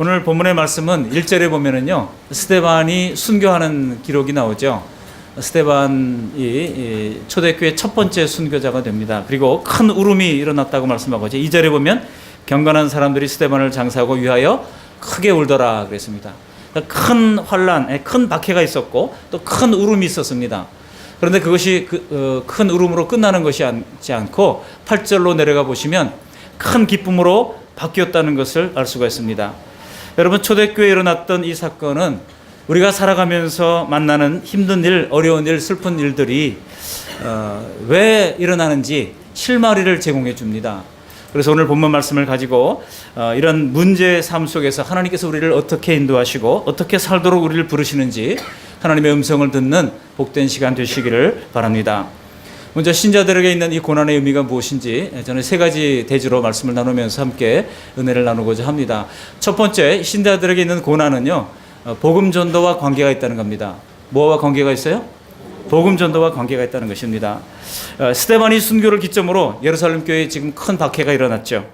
오늘 본문의 말씀은 1절에 보면은요, 스데반이 순교하는 기록이 나오죠. 스데반이 초대교회 첫 번째 순교자가 됩니다. 그리고 큰 울음이 일어났다고 말씀하고, 2절에 보면 경건한 사람들이 스데반을 장사하고 위하여 크게 울더라 그랬습니다. 큰 환란, 큰 박해가 있었고 또 큰 울음이 있었습니다. 그런데 그것이 큰 울음으로 끝나는 것이 않지 않고 8절로 내려가 보시면 큰 기쁨으로 바뀌었다는 것을 알 수가 있습니다. 여러분, 초대교회에 일어났던 이 사건은 우리가 살아가면서 만나는 힘든 일, 어려운 일, 슬픈 일들이 왜 일어나는지 실마리를 제공해 줍니다. 그래서 오늘 본문 말씀을 가지고 이런 문제의 삶 속에서 하나님께서 우리를 어떻게 인도하시고 어떻게 살도록 우리를 부르시는지 하나님의 음성을 듣는 복된 시간 되시기를 바랍니다. 먼저 신자들에게 있는 이 고난의 의미가 무엇인지 저는 세 가지 대지로 말씀을 나누면서 함께 은혜를 나누고자 합니다. 첫 번째, 신자들에게 있는 고난은요, 복음 전도와 관계가 있다는 겁니다. 뭐와 관계가 있어요? 복음 전도와 관계가 있다는 것입니다. 스데반이 순교를 기점으로 예루살렘 교회에 지금 큰 박해가 일어났죠.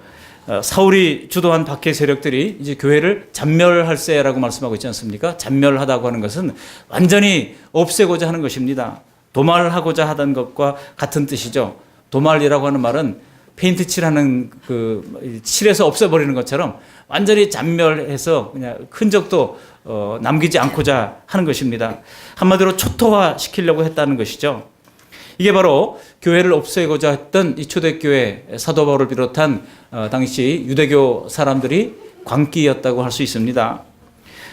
사울이 주도한 박해 세력들이 이제 교회를 잔멸할세라고 말씀하고 있지 않습니까? 잔멸하다고 하는 것은 완전히 없애고자 하는 것입니다. 도말하고자 하던 것과 같은 뜻이죠. 도말이라고 하는 말은 페인트 칠하는 칠해서 없애버리는 것처럼 완전히 잔멸해서 그냥 흔적도 남기지 않고자 하는 것입니다. 한마디로 초토화 시키려고 했다는 것이죠. 이게 바로 교회를 없애고자 했던 이 초대교회 사도 바울을 비롯한 당시 유대교 사람들이 광기였다고 할 수 있습니다.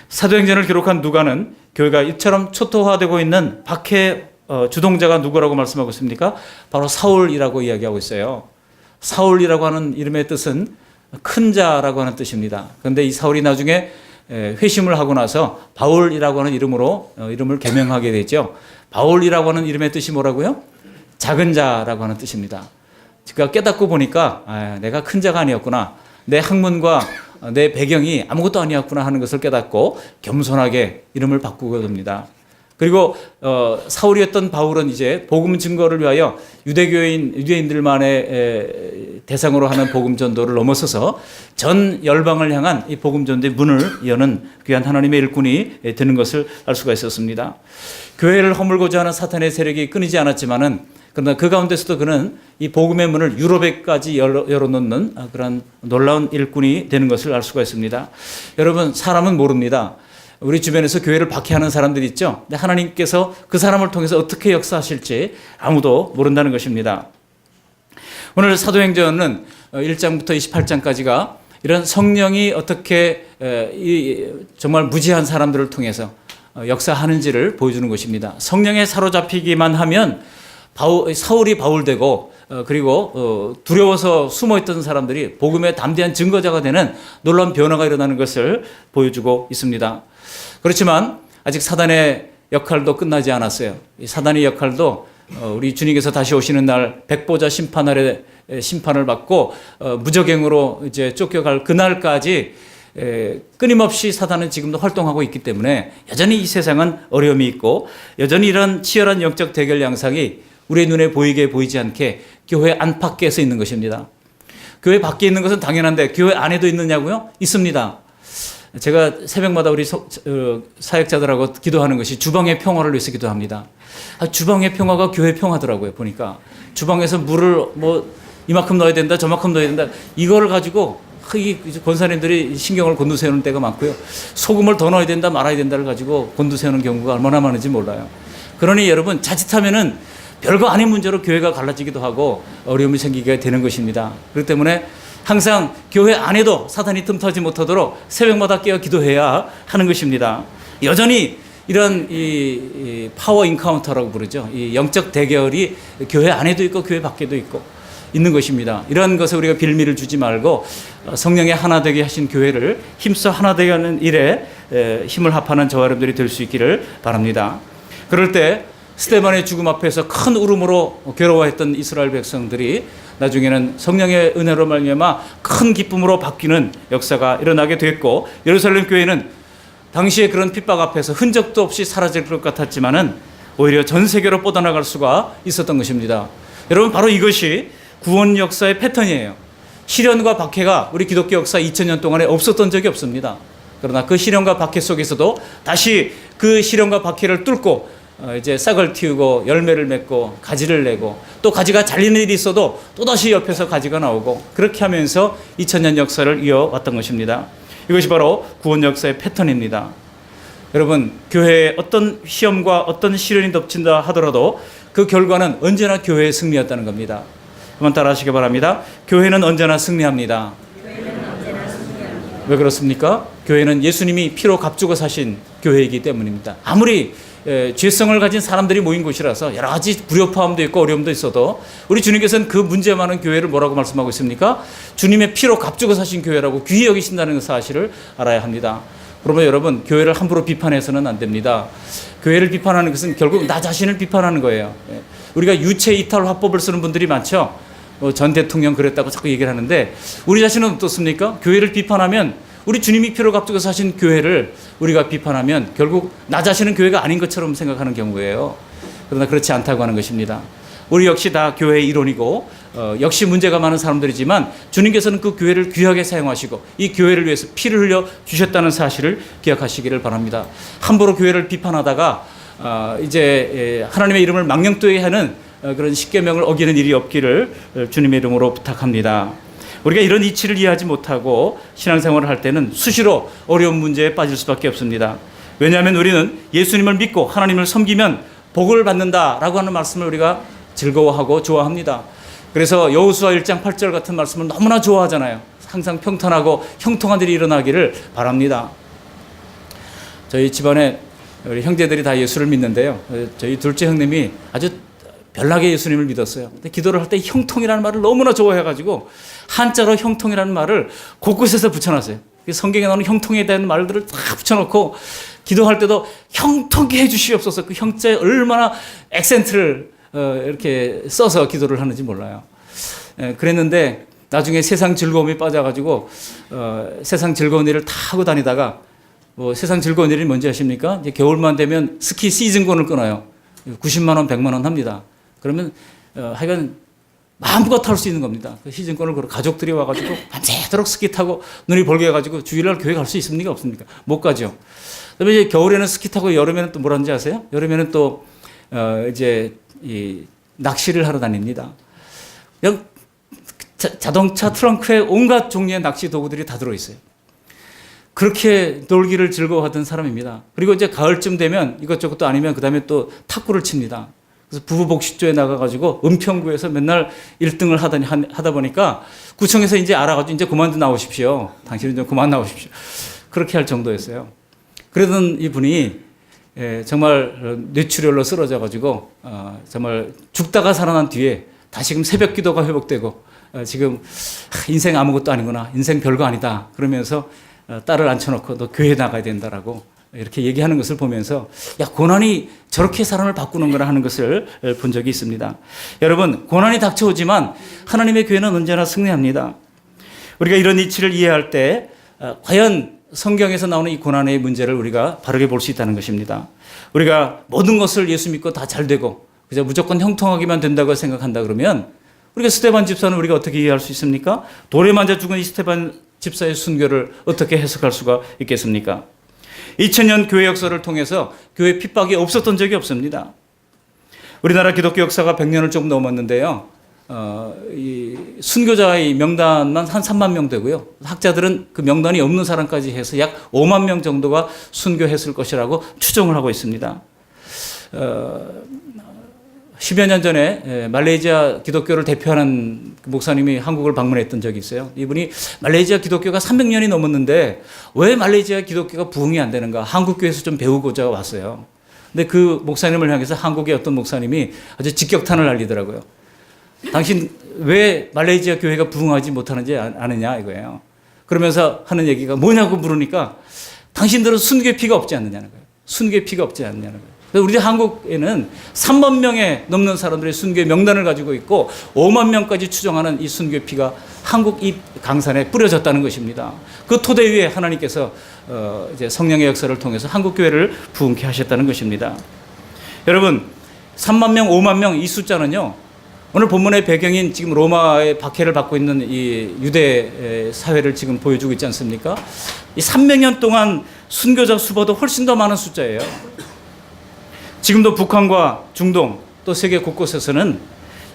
사도행전을 기록한 누가는 교회가 이처럼 초토화되고 있는 박해 주동자가 누구라고 말씀하고 있습니까? 바로 사울이라고 이야기하고 있어요. 사울이라고 하는 이름의 뜻은 큰 자라고 하는 뜻입니다. 그런데 이 사울이 나중에 회심을 하고 나서 바울이라고 하는 이름으로 이름을 개명하게 되죠. 바울이라고 하는 이름의 뜻이 뭐라고요? 작은 자라고 하는 뜻입니다. 그러니까 깨닫고 보니까 내가 큰 자가 아니었구나. 내 학문과 내 배경이 아무것도 아니었구나 하는 것을 깨닫고 겸손하게 이름을 바꾸게 됩니다. 그리고 사울이었던 바울은 이제 복음 증거를 위하여 유대인들만의 대상으로 하는 복음 전도를 넘어서서 전 열방을 향한 이 복음 전도의 문을 여는 귀한 하나님의 일꾼이 되는 것을 알 수가 있었습니다. 교회를 허물고자 하는 사탄의 세력이 끊이지 않았지만은, 그러나 그 가운데서도 그는 이 복음의 문을 유럽에까지 열어놓는 그런 놀라운 일꾼이 되는 것을 알 수가 있습니다. 여러분, 사람은 모릅니다. 우리 주변에서 교회를 박해하는 사람들이 있죠. 근데 하나님께서 그 사람을 통해서 어떻게 역사하실지 아무도 모른다는 것입니다. 오늘 사도행전은 1장부터 28장까지가 이런 성령이 어떻게 정말 무지한 사람들을 통해서 역사하는지를 보여주는 것입니다. 성령에 사로잡히기만 하면 사울이 바울되고 그리고 두려워서 숨어있던 사람들이 복음의 담대한 증거자가 되는 놀라운 변화가 일어나는 것을 보여주고 있습니다. 그렇지만 아직 사단의 역할도 끝나지 않았어요. 이 사단의 역할도 우리 주님께서 다시 오시는 날 백보자 심판 아래 심판을 받고 무적행으로 이제 쫓겨갈 그날까지 끊임없이 사단은 지금도 활동하고 있기 때문에 여전히 이 세상은 어려움이 있고 여전히 이런 치열한 영적 대결 양상이 우리의 눈에 보이지 않게 교회 안팎에서 있는 것입니다. 교회 밖에 있는 것은 당연한데 교회 안에도 있느냐고요? 있습니다. 제가 새벽마다 우리 사역자들하고 기도하는 것이 주방의 평화를 위해서 기도합니다. 주방의 평화가 교회 평화더라고요. 보니까 주방에서 물을 이만큼 넣어야 된다, 저만큼 넣어야 된다, 이거를 가지고 권사님들이 신경을 곤두세우는 때가 많고요. 소금을 더 넣어야 된다, 말아야 된다를 가지고 곤두세우는 경우가 얼마나 많은지 몰라요. 그러니 여러분, 자칫하면은 별거 아닌 문제로 교회가 갈라지기도 하고 어려움이 생기게 되는 것입니다. 그렇기 때문에 항상 교회 안에도 사탄이 틈타지 못하도록 새벽마다 깨어 기도해야 하는 것입니다. 여전히 이런 이 파워 인카운터라고 부르죠. 이 영적 대결이 교회 안에도 있고 교회 밖에도 있고 있는 것입니다. 이런 것에 우리가 빌미를 주지 말고 성령의 하나 되게 하신 교회를 힘써 하나 되게 하는 일에 힘을 합하는 저와 여러분들이 될 수 있기를 바랍니다. 그럴 때 스데반의 죽음 앞에서 큰 울음으로 괴로워했던 이스라엘 백성들이 나중에는 성령의 은혜로 말미암아 큰 기쁨으로 바뀌는 역사가 일어나게 됐고, 예루살렘 교회는 당시에 그런 핍박 앞에서 흔적도 없이 사라질 것 같았지만은 오히려 전 세계로 뻗어나갈 수가 있었던 것입니다. 여러분, 바로 이것이 구원 역사의 패턴이에요. 시련과 박해가 우리 기독교 역사 2000년 동안에 없었던 적이 없습니다. 그러나 그 시련과 박해 속에서도 다시 그 시련과 박해를 뚫고 이제 싹을 틔우고 열매를 맺고 가지를 내고, 또 가지가 잘리는 일이 있어도 또다시 옆에서 가지가 나오고, 그렇게 하면서 2000년 역사를 이어왔던 것입니다. 이것이 바로 구원 역사의 패턴입니다. 여러분, 교회에 어떤 시험과 어떤 시련이 덮친다 하더라도 그 결과는 언제나 교회의 승리였다는 겁니다. 한번 따라 하시기 바랍니다. 교회는 언제나 승리합니다. 왜 그렇습니까? 교회는 예수님이 피로 값주고 사신 교회이기 때문입니다. 아무리 죄성을 가진 사람들이 모인 곳이라서 여러 가지 불협화음도 있고 어려움도 있어도 우리 주님께서는 그 문제 많은 교회를 뭐라고 말씀하고 있습니까? 주님의 피로 값주고 사신 교회라고 귀히 여기신다는 사실을 알아야 합니다. 그러면 여러분, 교회를 함부로 비판해서는 안 됩니다. 교회를 비판하는 것은 결국 나 자신을 비판하는 거예요. 우리가 유체 이탈 화법을 쓰는 분들이 많죠. 전 대통령 그랬다고 자꾸 얘기를 하는데, 우리 자신은 어떻습니까? 교회를 비판하면, 우리 주님이 피로 값주고 사신 교회를 우리가 비판하면 결국 나 자신은 교회가 아닌 것처럼 생각하는 경우예요. 그러나 그렇지 않다고 하는 것입니다. 우리 역시 다 교회의 일원이고 역시 문제가 많은 사람들이지만 주님께서는 그 교회를 귀하게 사용하시고 이 교회를 위해서 피를 흘려 주셨다는 사실을 기억하시기를 바랍니다. 함부로 교회를 비판하다가 이제 하나님의 이름을 망령되게 하는 그런 십계명을 어기는 일이 없기를 주님의 이름으로 부탁합니다. 우리가 이런 이치를 이해하지 못하고 신앙생활을 할 때는 수시로 어려운 문제에 빠질 수밖에 없습니다. 왜냐하면 우리는 예수님을 믿고 하나님을 섬기면 복을 받는다라고 하는 말씀을 우리가 즐거워하고 좋아합니다. 그래서 여호수아 1장 8절 같은 말씀을 너무나 좋아하잖아요. 항상 평탄하고 형통한 일이 일어나기를 바랍니다. 저희 집안에 우리 형제들이 다 예수를 믿는데요. 저희 둘째 형님이 아주 별나게 예수님을 믿었어요. 근데 기도를 할 때 형통이라는 말을 너무나 좋아해가지고 한자로 형통이라는 말을 곳곳에서 붙여놨어요. 성경에 나오는 형통에 대한 말들을 다 붙여놓고 기도할 때도 형통케 해주시옵소서, 그 형자에 얼마나 액센트를 이렇게 써서 기도를 하는지 몰라요. 그랬는데 나중에 세상 즐거움이 빠져가지고 세상 즐거운 일을 다 하고 다니다가 세상 즐거운 일이 뭔지 아십니까? 이제 겨울만 되면 스키 시즌권을 끊어요. 90만 원, 100만 원 합니다. 그러면 하여간 마음껏 탈 수 있는 겁니다. 그 시즌권을 걸어 가족들이 와가지고 밤새도록 스키 타고 눈이 벌게 해가지고 주일날 교회 갈 수 있습니까? 없습니까? 못 가죠. 그다음에 이제 겨울에는 스키 타고 여름에는 또 뭐라는지 아세요? 여름에는 또 이제 이 낚시를 하러 다닙니다. 그냥 자동차 트렁크에 온갖 종류의 낚시 도구들이 다 들어있어요. 그렇게 놀기를 즐거워하던 사람입니다. 그리고 이제 가을쯤 되면 이것저것도 아니면 그 다음에 또 탁구를 칩니다. 그래서 부부복식조에 나가가지고 은평구에서 맨날 1등을 하다 보니까 구청에서 이제 알아가지고 이제 그만 나오십시오. 당신은 좀 그만 나오십시오. 그렇게 할 정도였어요. 그러던 이분이 정말 뇌출혈로 쓰러져가지고 정말 죽다가 살아난 뒤에 다시금 새벽 기도가 회복되고 지금 인생 아무것도 아니구나, 인생 별거 아니다 그러면서 딸을 앉혀놓고 너 교회 나가야 된다라고 이렇게 얘기하는 것을 보면서 야, 고난이 저렇게 사람을 바꾸는구나 하는 것을 본 적이 있습니다. 여러분, 고난이 닥쳐오지만 하나님의 교회는 언제나 승리합니다. 우리가 이런 이치를 이해할 때 과연 성경에서 나오는 이 고난의 문제를 우리가 바르게 볼 수 있다는 것입니다. 우리가 모든 것을 예수 믿고 다 잘 되고 그저 무조건 형통하기만 된다고 생각한다 그러면 우리가 스데반 집사는 우리가 어떻게 이해할 수 있습니까? 돌에 맞아 죽은 이 스데반 집사의 순교를 어떻게 해석할 수가 있겠습니까? 2000년 교회 역사를 통해서 교회 핍박이 없었던 적이 없습니다. 우리나라 기독교 역사가 100년을 좀 넘었는데요. 이 순교자의 명단만 한 3만 명 되고요. 학자들은 그 명단이 없는 사람까지 해서 약 5만 명 정도가 순교했을 것이라고 추정을 하고 있습니다. 10여 년 전에 말레이시아 기독교를 대표하는 목사님이 한국을 방문했던 적이 있어요. 이분이 말레이시아 기독교가 300년이 넘었는데 왜 말레이시아 기독교가 부흥이 안 되는가, 한국교회에서 좀 배우고자 왔어요. 근데 그 목사님을 향해서 한국의 어떤 목사님이 아주 직격탄을 날리더라고요. 당신 왜 말레이시아 교회가 부흥하지 못하는지 아느냐 이거예요. 그러면서 하는 얘기가 뭐냐고 물으니까 당신들은 순교의 피가 없지 않느냐는 거예요. 순교의 피가 없지 않느냐는 거예요. 우리 한국에는 3만 명에 넘는 사람들의 순교의 명단을 가지고 있고 5만 명까지 추정하는 이 순교의 피가 한국 이 강산에 뿌려졌다는 것입니다. 그 토대 위에 하나님께서 이제 성령의 역사를 통해서 한국 교회를 부흥케 하셨다는 것입니다. 여러분, 3만 명, 5만 명 이 숫자는요, 오늘 본문의 배경인 지금 로마의 박해를 받고 있는 이 유대 사회를 지금 보여주고 있지 않습니까? 이 300년 동안 순교자 수보다 훨씬 더 많은 숫자예요. 지금도 북한과 중동 또 세계 곳곳에서는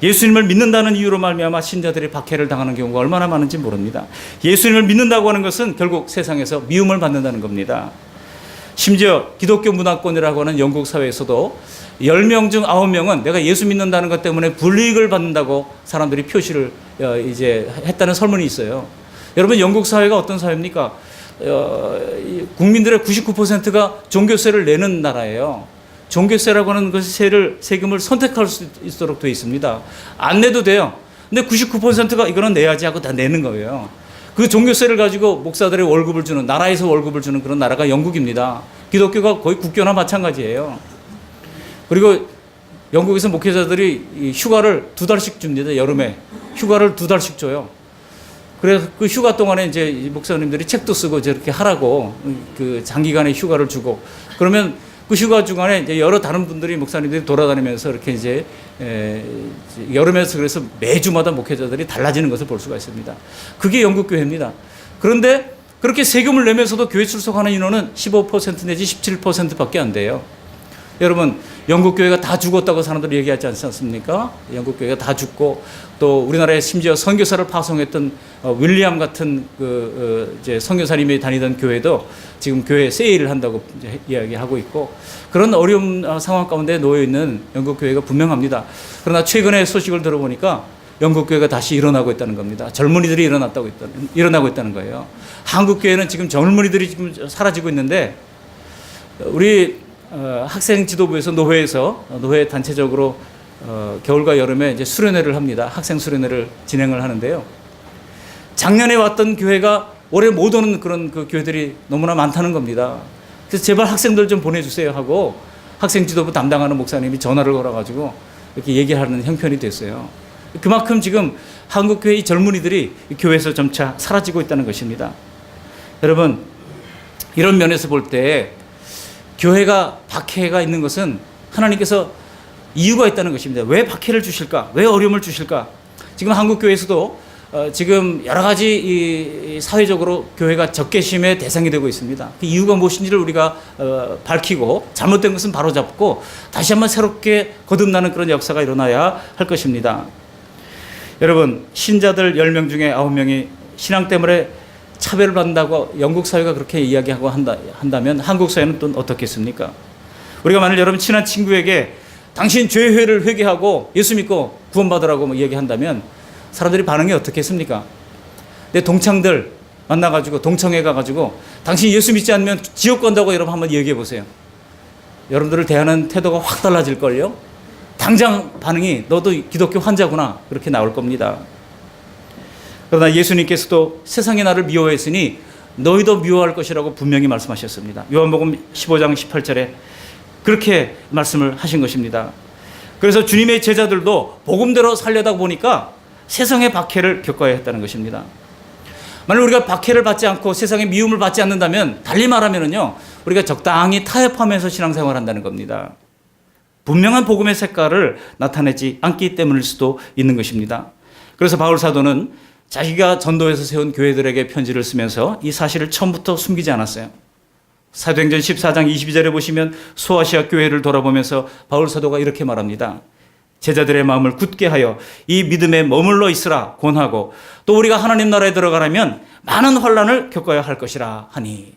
예수님을 믿는다는 이유로 말미암아 신자들이 박해를 당하는 경우가 얼마나 많은지 모릅니다. 예수님을 믿는다고 하는 것은 결국 세상에서 미움을 받는다는 겁니다. 심지어 기독교 문화권이라고 하는 영국 사회에서도 10명 중 9명은 내가 예수 믿는다는 것 때문에 불이익을 받는다고 사람들이 표시를 이제 했다는 설문이 있어요. 여러분, 영국 사회가 어떤 사회입니까? 국민들의 99%가 종교세를 내는 나라예요. 종교세라고 하는 세금을 선택할 수 있도록 되어 있습니다. 안 내도 돼요. 근데 99%가 이거는 내야지 하고 다 내는 거예요. 그 종교세를 가지고 목사들의 월급을 주는, 나라에서 월급을 주는 그런 나라가 영국입니다. 기독교가 거의 국교나 마찬가지예요. 그리고 영국에서 목회자들이 휴가를 2달씩 줍니다. 여름에 휴가를 2달씩 줘요. 그래서 그 휴가 동안에 이제 목사님들이 책도 쓰고 저렇게 하라고 그 장기간의 휴가를 주고, 그러면 그 휴가 중간에 이제 여러 다른 분들이 목사님들이 돌아다니면서 이렇게 이제 여름에서 그래서 매주마다 목회자들이 달라지는 것을 볼 수가 있습니다. 그게 영국 교회입니다. 그런데 그렇게 세금을 내면서도 교회 출석하는 인원은 15% 내지 17%밖에 안 돼요. 여러분, 영국 교회가 다 죽었다고 사람들이 얘기하지 않지 않습니까? 영국 교회가 다 죽고, 또 우리나라에 심지어 선교사를 파송했던 윌리엄 같은 이제 선교사님이 다니던 교회도 지금 교회 세일을 한다고 이야기하고 있고, 그런 어려운 상황 가운데 놓여 있는 영국 교회가 분명합니다. 그러나 최근에 소식을 들어보니까 영국 교회가 다시 일어나고 있다는 겁니다. 젊은이들이 일어나고 있다는 거예요. 한국 교회는 지금 젊은이들이 지금 사라지고 있는데, 우리 학생 지도부에서 노회 단체적으로 겨울과 여름에 이제 수련회를 합니다. 학생 수련회를 진행을 하는데요. 작년에 왔던 교회가 올해 못 오는 그런 그 교회들이 너무나 많다는 겁니다. 그래서 제발 학생들 좀 보내주세요 하고 학생 지도부 담당하는 목사님이 전화를 걸어가지고 이렇게 얘기하는 형편이 됐어요. 그만큼 지금 한국 교회의 젊은이들이 교회에서 점차 사라지고 있다는 것입니다. 여러분, 이런 면에서 볼 때 교회가 박해가 있는 것은 하나님께서 이유가 있다는 것입니다. 왜 박해를 주실까? 왜 어려움을 주실까? 지금 한국 교회에서도 지금 여러 가지 이 사회적으로 교회가 적개심의 대상이 되고 있습니다. 그 이유가 무엇인지를 우리가 밝히고 잘못된 것은 바로잡고 다시 한번 새롭게 거듭나는 그런 역사가 일어나야 할 것입니다. 여러분, 신자들 10명 중에 9명이 신앙 때문에 차별을 받는다고 영국 사회가 그렇게 이야기하고 한다면 한국 사회는 또 어떻겠습니까? 우리가 만일 여러분 친한 친구에게 당신 죄회를 회개하고 예수 믿고 구원받으라고 얘기한다면 사람들이 반응이 어떻겠습니까? 내 동창들 만나가지고 동청회 가가지고 당신 예수 믿지 않으면 지옥 간다고 여러분 한번 얘기해 보세요. 여러분들을 대하는 태도가 확 달라질걸요? 당장 반응이 너도 기독교 환자구나 그렇게 나올 겁니다. 그러나 예수님께서도 세상이 나를 미워했으니 너희도 미워할 것이라고 분명히 말씀하셨습니다. 요한복음 15장 18절에 그렇게 말씀을 하신 것입니다. 그래서 주님의 제자들도 복음대로 살려다 보니까 세상의 박해를 겪어야 했다는 것입니다. 만약 우리가 박해를 받지 않고 세상의 미움을 받지 않는다면 달리 말하면요, 우리가 적당히 타협하면서 신앙생활을 한다는 겁니다. 분명한 복음의 색깔을 나타내지 않기 때문일 수도 있는 것입니다. 그래서 바울 사도는 자기가 전도에서 세운 교회들에게 편지를 쓰면서 이 사실을 처음부터 숨기지 않았어요. 사도행전 14장 22절에 보시면 소아시아 교회를 돌아보면서 바울 사도가 이렇게 말합니다. 제자들의 마음을 굳게 하여 이 믿음에 머물러 있으라 권하고 또 우리가 하나님 나라에 들어가려면 많은 환난을 겪어야 할 것이라 하니.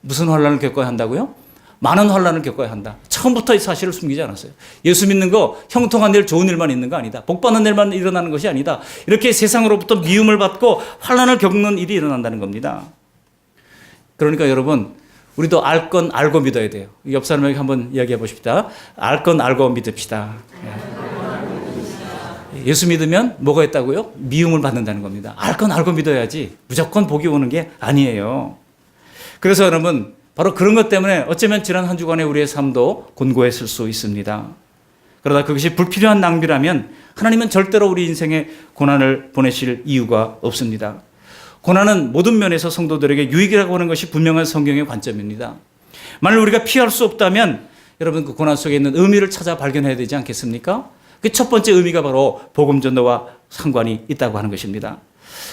무슨 환난을 겪어야 한다고요? 많은 환난을 겪어야 한다. 처음부터 이 사실을 숨기지 않았어요. 예수 믿는 거 형통한 일, 좋은 일만 있는 거 아니다. 복 받는 일만 일어나는 것이 아니다. 이렇게 세상으로부터 미움을 받고 환난을 겪는 일이 일어난다는 겁니다. 그러니까 여러분, 우리도 알 건 알고 믿어야 돼요. 옆 사람에게 한번 이야기해 보십시다. 알 건 알고 믿읍시다. 예수 믿으면 뭐가 있다고요? 미움을 받는다는 겁니다. 알 건 알고 믿어야지 무조건 복이 오는 게 아니에요. 그래서 여러분, 바로 그런 것 때문에 어쩌면 지난 한 주간의 우리의 삶도 곤고했을 수 있습니다. 그러다 그것이 불필요한 낭비라면 하나님은 절대로 우리 인생에 고난을 보내실 이유가 없습니다. 고난은 모든 면에서 성도들에게 유익이라고 하는 것이 분명한 성경의 관점입니다. 만일 우리가 피할 수 없다면 여러분 그 고난 속에 있는 의미를 찾아 발견해야 되지 않겠습니까? 그 첫 번째 의미가 바로 복음 전도와 상관이 있다고 하는 것입니다.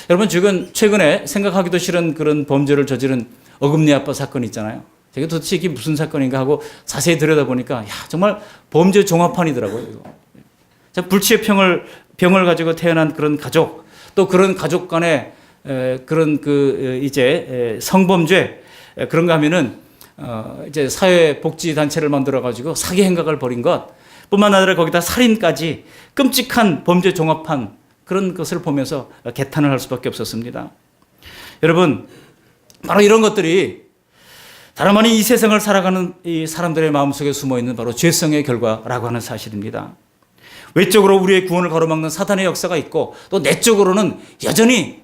여러분 최근에 생각하기도 싫은 그런 범죄를 저지른 어금니 아빠 사건 있잖아요. 제가 도대체 이게 무슨 사건인가 하고 자세히 들여다보니까 야, 정말 범죄 종합판이더라고요. 이거. 자, 불치의 병을 가지고 태어난 그런 가족, 또 그런 가족 간의 그런 이제 성범죄 그런가 하면은 이제 사회복지단체를 만들어가지고 사기 행각을 벌인 것 뿐만 아니라 거기다 살인까지 끔찍한 범죄 종합판 그런 것을 보면서 개탄을 할 수밖에 없었습니다. 여러분, 바로 이런 것들이 다름 아닌 이 세상을 살아가는 이 사람들의 마음속에 숨어있는 바로 죄성의 결과라고 하는 사실입니다. 외적으로 우리의 구원을 가로막는 사탄의 역사가 있고 또 내적으로는 여전히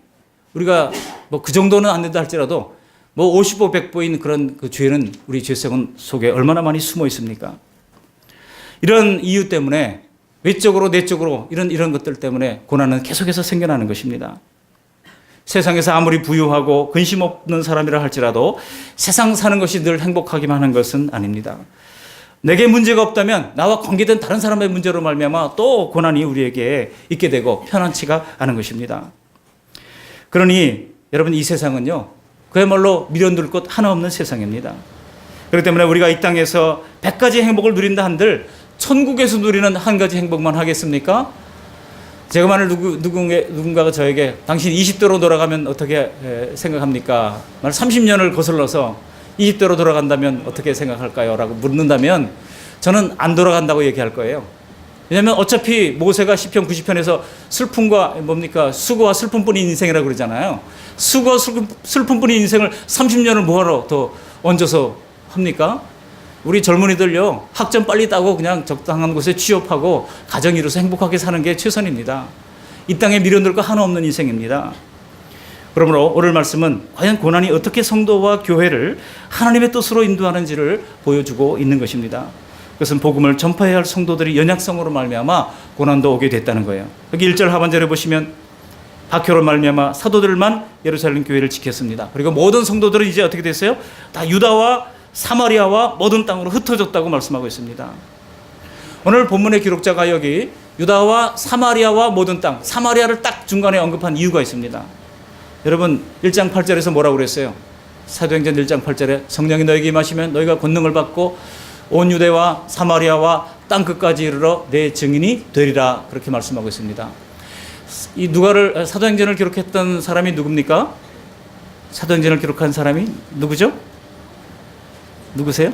우리가 뭐 그 정도는 안 된다 할지라도 뭐 50보 100보인 그런 그 죄는 우리 죄성 속에 얼마나 많이 숨어 있습니까? 이런 이유 때문에 외적으로 내적으로 이런 것들 때문에 고난은 계속해서 생겨나는 것입니다. 세상에서 아무리 부유하고 근심 없는 사람이라 할지라도 세상 사는 것이 늘 행복하기만 한 것은 아닙니다. 내게 문제가 없다면 나와 관계된 다른 사람의 문제로 말미암아 또 고난이 우리에게 있게 되고 편안치가 않은 것입니다. 그러니 여러분 이 세상은요 그야말로 미련둘 것 하나 없는 세상입니다. 그렇기 때문에 우리가 이 땅에서 100가지 행복을 누린다 한들 천국에서 누리는 한 가지 행복만 하겠습니까? 제가 만일 누군가가 저에게 당신 20대로 돌아가면 어떻게 생각합니까? 만약 30년을 거슬러서 20대로 돌아간다면 어떻게 생각할까요? 라고 묻는다면 저는 안 돌아간다고 얘기할 거예요. 왜냐하면 어차피 모세가 시편 90편에서 슬픔과 뭡니까? 수고와 슬픔뿐인 인생이라고 그러잖아요. 수고와 슬픔뿐인 인생을 30년을 뭐하러 더 얹어서 합니까? 우리 젊은이들요 학점 빨리 따고 그냥 적당한 곳에 취업하고 가정 이루어서 행복하게 사는 게 최선입니다. 이 땅에 미련들 거 하나 없는 인생입니다. 그러므로 오늘 말씀은 과연 고난이 어떻게 성도와 교회를 하나님의 뜻으로 인도하는지를 보여주고 있는 것입니다. 그것은 복음을 전파해야 할 성도들이 연약성으로 말미암아 고난도 오게 됐다는 거예요. 여기 1절 하반절에 보시면 박해로 말미암아 사도들만 예루살렘 교회를 지켰습니다. 그리고 모든 성도들은 이제 어떻게 됐어요? 다 유다와 사마리아와 모든 땅으로 흩어졌다고 말씀하고 있습니다. 오늘 본문의 기록자가 여기 유다와 사마리아와 모든 땅, 사마리아를 딱 중간에 언급한 이유가 있습니다. 여러분 1장 8절에서 뭐라고 그랬어요? 사도행전 1장 8절에 성령이 너에게 임하시면 너희가 권능을 받고 온 유대와 사마리아와 땅 끝까지 이르러 내 증인이 되리라 그렇게 말씀하고 있습니다. 이 사도행전을 기록했던 사람이 누굽니까? 사도행전을 기록한 사람이 누구죠? 누구세요?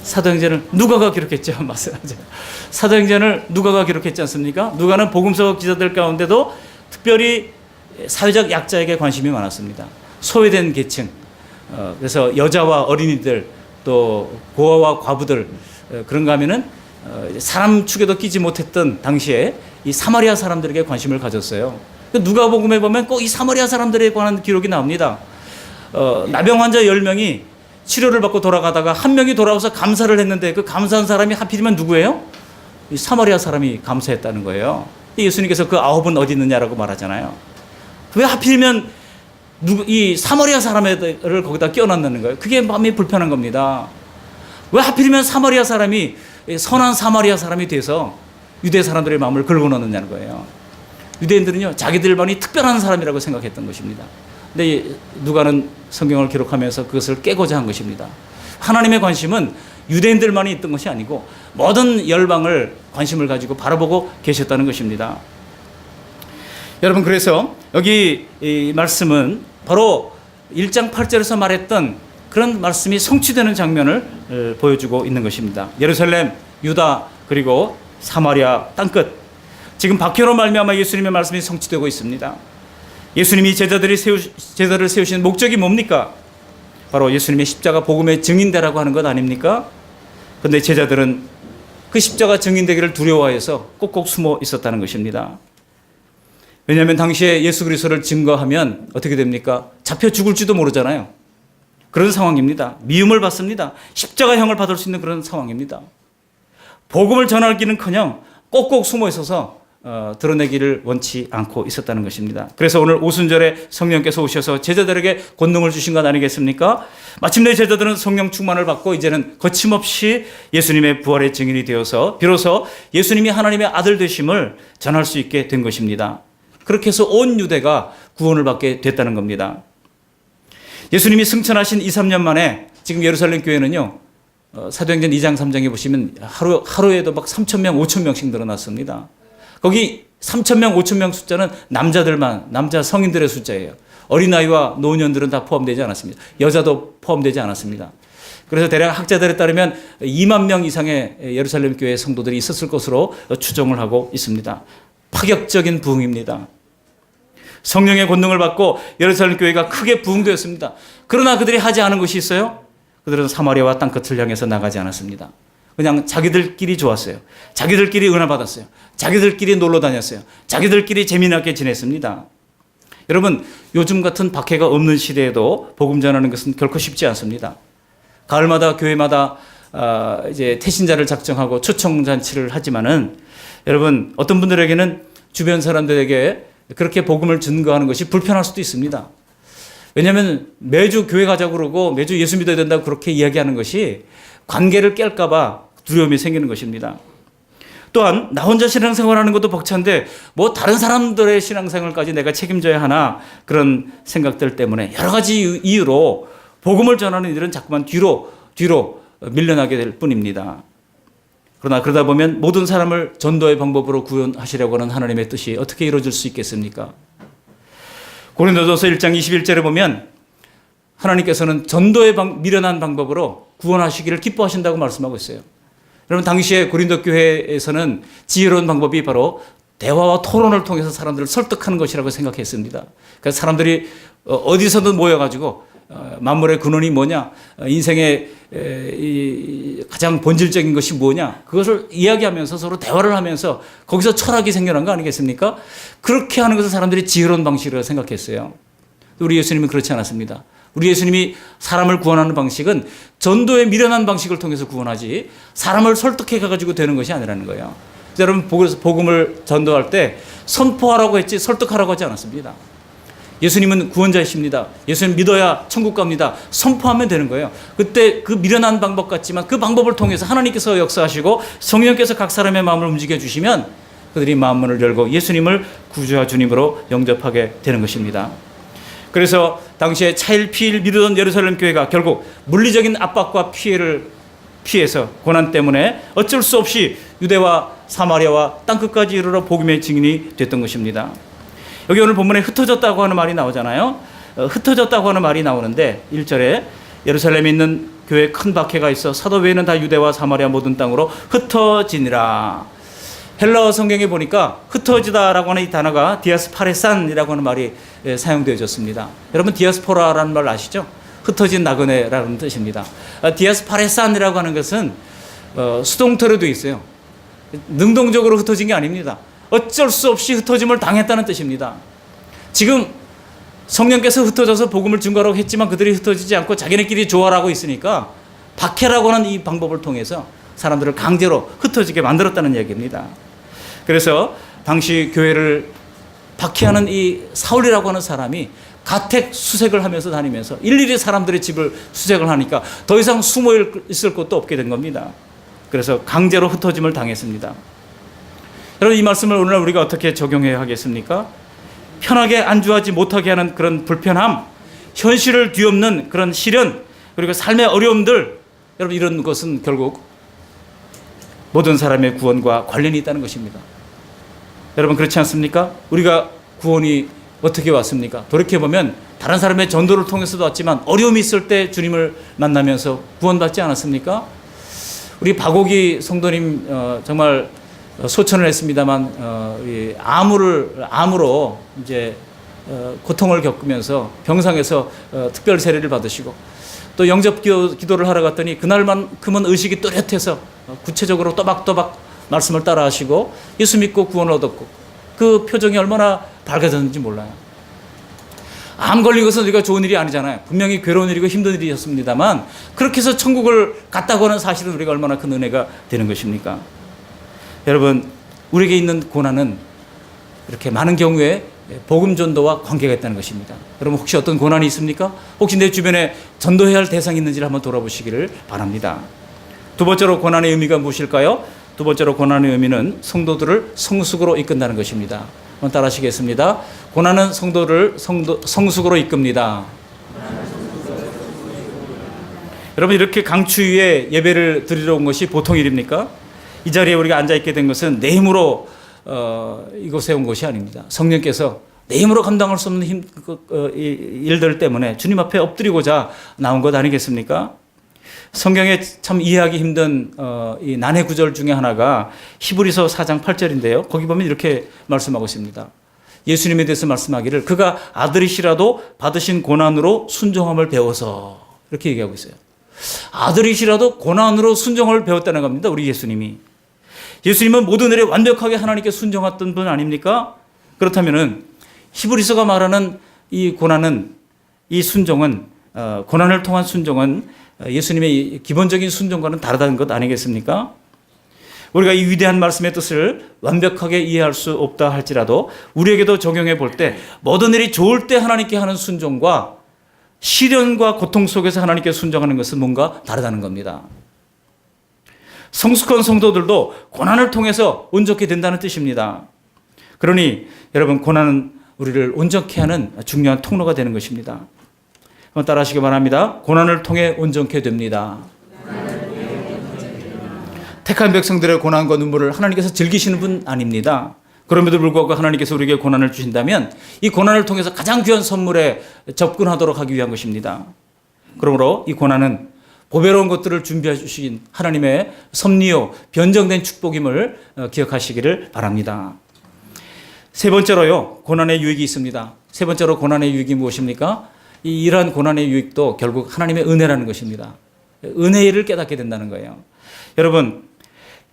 사도행전을 누가가 기록했죠. 맞아요. 사도행전을 누가가 기록했지 않습니까? 누가는 복음서 기자들 가운데도 특별히 사회적 약자에게 관심이 많았습니다. 소외된 계층, 그래서 여자와 어린이들, 또 고아와 과부들, 그런가 하면은 사람 축에도 끼지 못했던 당시에 이 사마리아 사람들에게 관심을 가졌어요. 누가복음에 보면 꼭 이 사마리아 사람들에 관한 기록이 나옵니다. 나병 환자 10명이 치료를 받고 돌아가다가 한 명이 돌아와서 감사를 했는데 그 감사한 사람이 하필이면 누구예요? 이 사마리아 사람이 감사했다는 거예요. 예수님께서 그 9은 어디 있느냐라고 말하잖아요. 왜 하필이면 이 사마리아 사람을 거기다 끼워넣는 거예요? 그게 마음이 불편한 겁니다. 왜 하필이면 사마리아 사람이 선한 사마리아 사람이 돼서 유대 사람들의 마음을 긁어넣느냐는 거예요. 유대인들은요 자기들만이 특별한 사람이라고 생각했던 것입니다. 근데 누가는 성경을 기록하면서 그것을 깨고자 한 것입니다. 하나님의 관심은 유대인들만이 있던 것이 아니고 모든 열방을 관심을 가지고 바라보고 계셨다는 것입니다. 여러분 그래서 여기 이 말씀은 바로 1장 8절에서 말했던 그런 말씀이 성취되는 장면을 보여주고 있는 것입니다. 예루살렘, 유다 그리고 사마리아 땅끝, 지금 박해로 말미암아 예수님의 말씀이 성취되고 있습니다. 예수님이 제자들을 세우신 목적이 뭡니까? 바로 예수님의 십자가 복음의 증인되라고 하는 것 아닙니까? 그런데 제자들은 그 십자가 증인되기를 두려워해서 꼭꼭 숨어 있었다는 것입니다. 왜냐하면 당시에 예수 그리스도를 증거하면 어떻게 됩니까? 잡혀 죽을지도 모르잖아요. 그런 상황입니다. 미움을 받습니다. 십자가형을 받을 수 있는 그런 상황입니다. 복음을 전하기는커녕 꼭꼭 숨어 있어서 드러내기를 원치 않고 있었다는 것입니다. 그래서 오늘 오순절에 성령께서 오셔서 제자들에게 권능을 주신 것 아니겠습니까? 마침내 제자들은 성령 충만을 받고 이제는 거침없이 예수님의 부활의 증인이 되어서 비로소 예수님이 하나님의 아들 되심을 전할 수 있게 된 것입니다. 그렇게 해서 온 유대가 구원을 받게 됐다는 겁니다. 예수님이 승천하신 2, 3년 만에 지금 예루살렘 교회는요, 사도행전 2장, 3장에 보시면 하루에도 막 3,000명, 5,000명씩 늘어났습니다. 거기 3,000명, 5,000명 숫자는 남자 성인들의 숫자예요. 어린아이와 노년들은 다 포함되지 않았습니다. 여자도 포함되지 않았습니다. 그래서 대략 학자들에 따르면 2만 명 이상의 예루살렘 교회 성도들이 있었을 것으로 추정을 하고 있습니다. 파격적인 부흥입니다. 성령의 권능을 받고 예루살렘 교회가 크게 부흥되었습니다. 그러나 그들이 하지 않은 것이 있어요. 그들은 사마리아와 땅끝을 향해서 나가지 않았습니다. 그냥 자기들끼리 좋았어요. 자기들끼리 은혜 받았어요. 자기들끼리 놀러 다녔어요. 자기들끼리 재미나게 지냈습니다. 여러분, 요즘 같은 박해가 없는 시대에도 복음 전하는 것은 결코 쉽지 않습니다. 가을마다 교회마다 이제 태신자를 작정하고 초청 잔치를 하지만은 여러분, 어떤 분들에게는 주변 사람들에게 그렇게 복음을 증거하는 것이 불편할 수도 있습니다. 왜냐하면 매주 교회 가자고 그러고 매주 예수 믿어야 된다고 그렇게 이야기하는 것이 관계를 깰까 봐 두려움이 생기는 것입니다. 또한 나 혼자 신앙생활하는 것도 벅찬데 뭐 다른 사람들의 신앙생활까지 내가 책임져야 하나, 그런 생각들 때문에 여러 가지 이유로 복음을 전하는 일은 자꾸만 뒤로 밀려나게 될 뿐입니다. 그러나 그러다 보면 모든 사람을 전도의 방법으로 구원하시려고 하는 하나님의 뜻이 어떻게 이루어질 수 있겠습니까? 고린도전서 1장 21절에 보면 하나님께서는 전도의 미련한 방법으로 구원하시기를 기뻐하신다고 말씀하고 있어요. 여러분, 당시에 고린도 교회에서는 지혜로운 방법이 바로 대화와 토론을 통해서 사람들을 설득하는 것이라고 생각했습니다. 그래서 사람들이 어디서든 모여가지고 만물의 근원이 뭐냐, 인생의 가장 본질적인 것이 뭐냐, 그것을 이야기하면서 서로 대화를 하면서 거기서 철학이 생겨난 거 아니겠습니까? 그렇게 하는 것을 사람들이 지혜로운 방식이라고 생각했어요. 우리 예수님은 그렇지 않았습니다. 우리 예수님이 사람을 구원하는 방식은 전도의 미련한 방식을 통해서 구원하지 사람을 설득해 가지고 되는 것이 아니라는 거예요. 여러분, 복음을 전도할 때 선포하라고 했지 설득하라고 하지 않았습니다. 예수님은 구원자이십니다. 예수님 믿어야 천국 갑니다. 선포하면 되는 거예요. 그때 그 미련한 방법 같지만 그 방법을 통해서 하나님께서 역사하시고 성령께서 각 사람의 마음을 움직여 주시면 그들이 마음문을 열고 예수님을 구주와 주님으로 영접하게 되는 것입니다. 그래서 당시에 차일피일 미루던 예루살렘 교회가 결국 물리적인 압박과 피해를 피해서 고난 때문에 어쩔 수 없이 유대와 사마리아와 땅끝까지 이르러 복음의 증인이 됐던 것입니다. 여기 오늘 본문에 흩어졌다고 하는 말이 나오잖아요. 흩어졌다고 하는 말이 나오는데 1절에 예루살렘에 있는 교회에 큰 박해가 있어 사도 외에는 다 유대와 사마리아 모든 땅으로 흩어지니라. 헬라어 성경에 보니까 흩어지다라고 하는 이 단어가 디아스파레산이라고 하는 말이 사용되어졌습니다. 여러분, 디아스포라라는 말 아시죠? 흩어진 나그네라는 뜻입니다. 디아스파레산이라고 하는 것은 수동태로 되어 있어요. 능동적으로 흩어진 게 아닙니다. 어쩔 수 없이 흩어짐을 당했다는 뜻입니다. 지금 성령께서 흩어져서 복음을 증거하라고 했지만 그들이 흩어지지 않고 자기네끼리 조화라고 있으니까 박해라고 하는 이 방법을 통해서 사람들을 강제로 흩어지게 만들었다는 얘기입니다. 그래서 당시 교회를 박해하는 이 사울이라고 하는 사람이 가택 수색을 하면서 다니면서 일일이 사람들의 집을 수색을 하니까 더 이상 숨어 있을 곳도 없게 된 겁니다. 그래서 강제로 흩어짐을 당했습니다. 여러분, 이 말씀을 오늘날 우리가 어떻게 적용해야 하겠습니까? 편하게 안주하지 못하게 하는 그런 불편함, 현실을 뒤엎는 그런 시련, 그리고 삶의 어려움들, 여러분, 이런 것은 결국 모든 사람의 구원과 관련이 있다는 것입니다. 여러분, 그렇지 않습니까? 우리가 구원이 어떻게 왔습니까? 돌이켜보면 다른 사람의 전도를 통해서도 왔지만 어려움이 있을 때 주님을 만나면서 구원받지 않았습니까? 우리 박옥이 성도님 정말 소천을 했습니다만 암으로 이제 고통을 겪으면서 병상에서 특별 세례를 받으시고 또 영접 기도를 하러 갔더니 그날만큼은 의식이 또렷해서 구체적으로 또박또박 말씀을 따라 하시고 예수 믿고 구원을 얻었고 그 표정이 얼마나 밝아졌는지 몰라요. 암 걸린 것은 우리가 좋은 일이 아니잖아요. 분명히 괴로운 일이고 힘든 일이었습니다만 그렇게 해서 천국을 갔다고 하는 사실은 우리가 얼마나 큰 은혜가 되는 것입니까? 여러분, 우리에게 있는 고난은 이렇게 많은 경우에 복음 전도와 관계가 있다는 것입니다. 여러분 혹시 어떤 고난이 있습니까? 혹시 내 주변에 전도해야 할 대상이 있는지를 한번 돌아보시기를 바랍니다. 두 번째로 고난의 의미가 무엇일까요? 두 번째로 고난의 의미는 성도들을 성숙으로 이끈다는 것입니다. 한번 따라 하시겠습니다. 고난은 성도를 성숙으로 이끕니다. 여러분 이렇게 강추 위에 예배를 드리러 온 것이 보통 일입니까? 이 자리에 우리가 앉아있게 된 것은 내 힘으로 이곳에 온 것이 아닙니다. 성령께서 내 힘으로 감당할 수 없는 일들 때문에 주님 앞에 엎드리고자 나온 것 아니겠습니까? 성경에 참 이해하기 힘든 이 난해 구절 중에 하나가 히브리서 4장 8절인데요. 거기 보면 이렇게 말씀하고 있습니다. 예수님에 대해서 말씀하기를 그가 아들이시라도 받으신 고난으로 순종함을 배워서 이렇게 얘기하고 있어요. 아들이시라도 고난으로 순종을 배웠다는 겁니다. 우리 예수님이. 예수님은 모든 일에 완벽하게 하나님께 순종했던 분 아닙니까? 그렇다면은 히브리서가 말하는 이 고난은, 이 순종은, 고난을 통한 순종은 예수님의 기본적인 순종과는 다르다는 것 아니겠습니까? 우리가 이 위대한 말씀의 뜻을 완벽하게 이해할 수 없다 할지라도 우리에게도 적용해 볼 때 모든 일이 좋을 때 하나님께 하는 순종과 시련과 고통 속에서 하나님께 순종하는 것은 뭔가 다르다는 겁니다. 성숙한 성도들도 고난을 통해서 온전케 된다는 뜻입니다. 그러니 여러분 고난은 우리를 온전케 하는 중요한 통로가 되는 것입니다. 한번 따라 하시기 바랍니다. 고난을 통해 온전케 됩니다. 택한 백성들의 고난과 눈물을 하나님께서 즐기시는 분 아닙니다. 그럼에도 불구하고 하나님께서 우리에게 고난을 주신다면 이 고난을 통해서 가장 귀한 선물에 접근하도록 하기 위한 것입니다. 그러므로 이 고난은 보배로운 것들을 준비해 주신 하나님의 섭리요 변정된 축복임을 기억하시기를 바랍니다. 세 번째로요, 고난의 유익이 있습니다. 세 번째로 고난의 유익이 무엇입니까? 이러한 고난의 유익도 결국 하나님의 은혜라는 것입니다. 은혜의 일을 깨닫게 된다는 거예요. 여러분,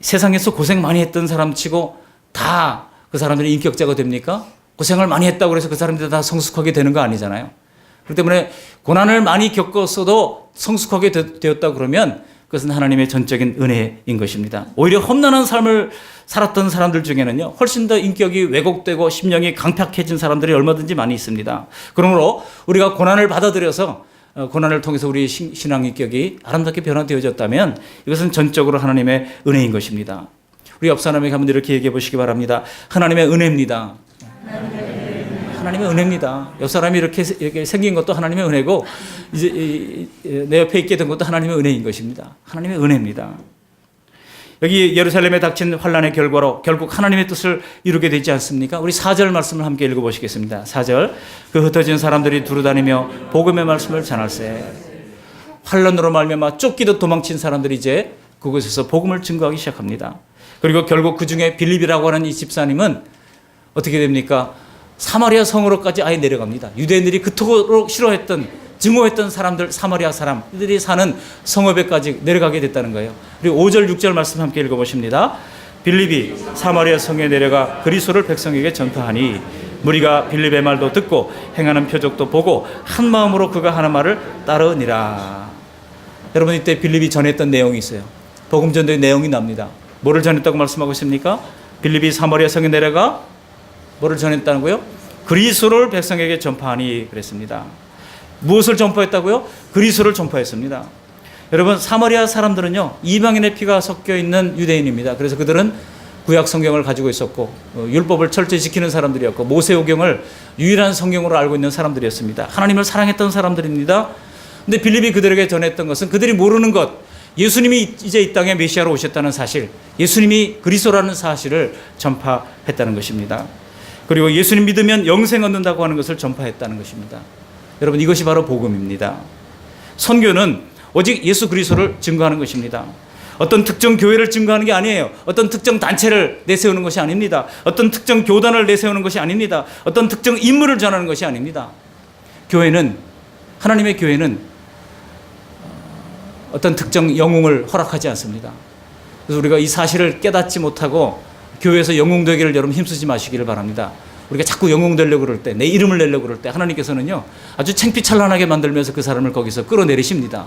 세상에서 고생 많이 했던 사람 치고 다 그 사람들이 인격자가 됩니까? 고생을 많이 했다고 해서 그 사람들이 다 성숙하게 되는 거 아니잖아요. 그렇기 때문에 고난을 많이 겪었어도 성숙하게 되었다 그러면 그것은 하나님의 전적인 은혜인 것입니다. 오히려 험난한 삶을 살았던 사람들 중에는요, 훨씬 더 인격이 왜곡되고 심령이 강팍해진 사람들이 얼마든지 많이 있습니다. 그러므로 우리가 고난을 받아들여서 고난을 통해서 우리의 신앙 인격이 아름답게 변화되어졌다면 이것은 전적으로 하나님의 은혜인 것입니다. 우리 옆 사람에게 한번 이렇게 얘기해 보시기 바랍니다. 하나님의 은혜입니다. 하나님의 은혜입니다. 옆 사람이 이렇게 생긴 것도 하나님의 은혜고 이제 내 옆에 있게 된 것도 하나님의 은혜인 것입니다. 하나님의 은혜입니다. 여기 예루살렘에 닥친 환난의 결과로 결국 하나님의 뜻을 이루게 되지 않습니까? 우리 4절 말씀을 함께 읽어보시겠습니다. 4절. 그 흩어진 사람들이 두루다니며 복음의 말씀을 전할세. 환난으로 말미암아 쫓기듯 도망친 사람들이 이제 그곳에서 복음을 증거하기 시작합니다. 그리고 결국 그 중에 빌립이라고 하는 이 집사님은 어떻게 됩니까? 사마리아 성으로까지 아예 내려갑니다. 유대인들이 그토록 싫어했던, 증오했던 사람들, 사마리아 사람들이 사는 성읍에까지 내려가게 됐다는 거예요. 그리고 5절, 6절 말씀 함께 읽어보십니다. 빌립이 사마리아 성에 내려가 그리스도를 백성에게 전파하니 무리가 빌립의 말도 듣고 행하는 표적도 보고 한 마음으로 그가 하는 말을 따르니라. 여러분, 이때 빌립이 전했던 내용이 있어요. 복음 전도의 내용이 납니다. 뭐를 전했다고 말씀하고 있습니까? 빌립이 사마리아 성에 내려가 뭐를 전했다고요? 그리스도를 백성에게 전파하니 그랬습니다. 무엇을 전파했다고요? 그리스도를 전파했습니다. 여러분, 사마리아 사람들은요, 이방인의 피가 섞여 있는 유대인입니다. 그래서 그들은 구약 성경을 가지고 있었고 율법을 철저히 지키는 사람들이었고 모세오경을 유일한 성경으로 알고 있는 사람들이었습니다. 하나님을 사랑했던 사람들입니다. 근데 빌립이 그들에게 전했던 것은 그들이 모르는 것, 예수님이 이제 이 땅에 메시아로 오셨다는 사실, 예수님이 그리스도라는 사실을 전파했다는 것입니다. 그리고 예수님 믿으면 영생 얻는다고 하는 것을 전파했다는 것입니다. 여러분, 이것이 바로 복음입니다. 선교는 오직 예수 그리스도를 증거하는 것입니다. 어떤 특정 교회를 증거하는 게 아니에요. 어떤 특정 단체를 내세우는 것이 아닙니다. 어떤 특정 교단을 내세우는 것이 아닙니다. 어떤 특정 인물을 전하는 것이 아닙니다. 교회는, 하나님의 교회는 어떤 특정 영웅을 허락하지 않습니다. 그래서 우리가 이 사실을 깨닫지 못하고 교회에서 영웅 되기를 여러분 힘쓰지 마시기를 바랍니다. 우리가 자꾸 영웅 되려고 그럴 때, 내 이름을 내려고 그럴 때 하나님께서는요, 아주 창피찬란하게 만들면서 그 사람을 거기서 끌어내리십니다.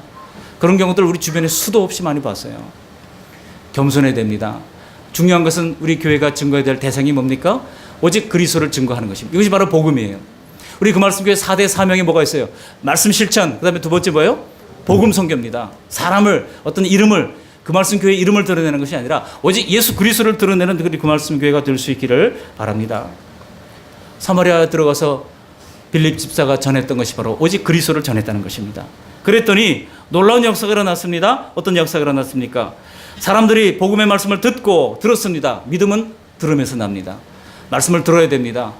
그런 경우들 우리 주변에 수도 없이 많이 봤어요. 겸손해야 됩니다. 중요한 것은 우리 교회가 증거해야 될 대상이 뭡니까? 오직 그리스도를 증거하는 것입니다. 이것이 바로 복음이에요. 우리 그 말씀 교회 4대 사명이 뭐가 있어요? 말씀 실천, 그 다음에 두 번째 뭐예요? 복음 선교입니다. 사람을, 어떤 이름을, 그 말씀 교회의 이름을 드러내는 것이 아니라 오직 예수 그리스도를 드러내는 그 말씀 교회가 될 수 있기를 바랍니다. 사마리아 들어가서 빌립 집사가 전했던 것이 바로 오직 그리스도를 전했다는 것입니다. 그랬더니 놀라운 역사가 일어났습니다. 어떤 역사가 일어났습니까? 사람들이 복음의 말씀을 듣고 들었습니다. 믿음은 들으면서 납니다. 말씀을 들어야 됩니다.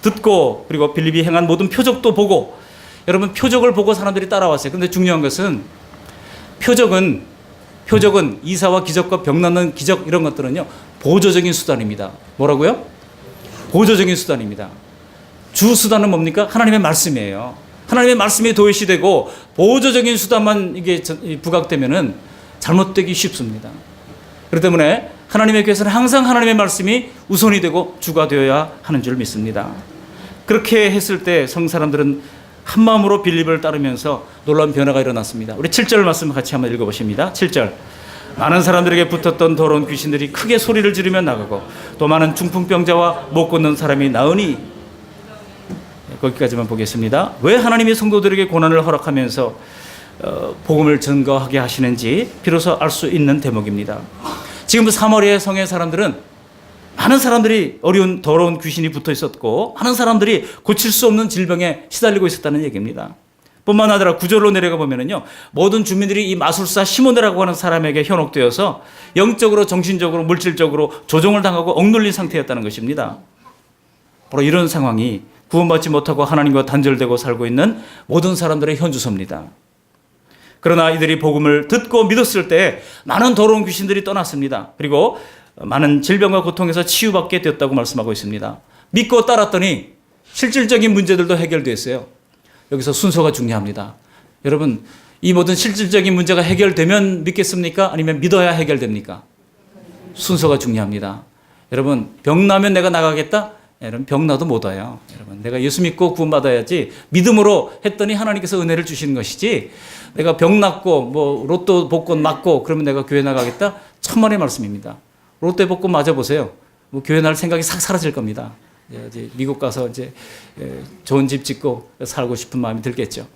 듣고, 그리고 빌립이 행한 모든 표적도 보고, 여러분 표적을 보고 사람들이 따라왔어요. 그런데 중요한 것은 표적은 이사와 기적과 병 낫는 기적, 이런 것들은요 보조적인 수단입니다. 뭐라고요? 보조적인 수단입니다. 주 수단은 뭡니까? 하나님의 말씀이에요. 하나님의 말씀이 도외시되고 보조적인 수단만 이게 부각되면은 잘못되기 쉽습니다. 그렇기 때문에 하나님의 교회에서는 항상 하나님의 말씀이 우선이 되고 주가 되어야 하는 줄 믿습니다. 그렇게 했을 때 성사람들은 한 마음으로 빌립을 따르면서 놀라운 변화가 일어났습니다. 우리 7절 말씀 같이 한번 읽어보십니다. 7절. 많은 사람들에게 붙었던 더러운 귀신들이 크게 소리를 지르며 나가고 또 많은 중풍병자와 못 걷는 사람이 나으니, 거기까지만 보겠습니다. 왜 하나님이 성도들에게 고난을 허락하면서 복음을 증거하게 하시는지 비로소 알 수 있는 대목입니다. 지금 사마리아 성의 사람들은 많은 사람들이 어려운 더러운 귀신이 붙어 있었고 많은 사람들이 고칠 수 없는 질병에 시달리고 있었다는 얘기입니다. 뿐만 아니라 9절로 내려가 보면은요, 모든 주민들이 이 마술사 시몬이라고 하는 사람에게 현혹되어서 영적으로, 정신적으로, 물질적으로 조종을 당하고 억눌린 상태였다는 것입니다. 바로 이런 상황이 구원받지 못하고 하나님과 단절되고 살고 있는 모든 사람들의 현주소입니다. 그러나 이들이 복음을 듣고 믿었을 때 많은 더러운 귀신들이 떠났습니다. 그리고 많은 질병과 고통에서 치유받게 되었다고 말씀하고 있습니다. 믿고 따랐더니 실질적인 문제들도 해결됐어요. 여기서 순서가 중요합니다. 여러분, 이 모든 실질적인 문제가 해결되면 믿겠습니까? 아니면 믿어야 해결됩니까? 순서가 중요합니다. 여러분, 병 나면 내가 나가겠다? 여러분, 병 나도 못 와요. 여러분, 내가 예수 믿고 구원받아야지. 믿음으로 했더니 하나님께서 은혜를 주시는 것이지, 내가 병 낫고 뭐 로또 복권 맞고 그러면 내가 교회 나가겠다? 천만의 말씀입니다. 로또 복권 맞아보세요. 뭐 교회 날 생각이 싹 사라질 겁니다. 이제 미국 가서 이제 좋은 집 짓고 살고 싶은 마음이 들겠죠.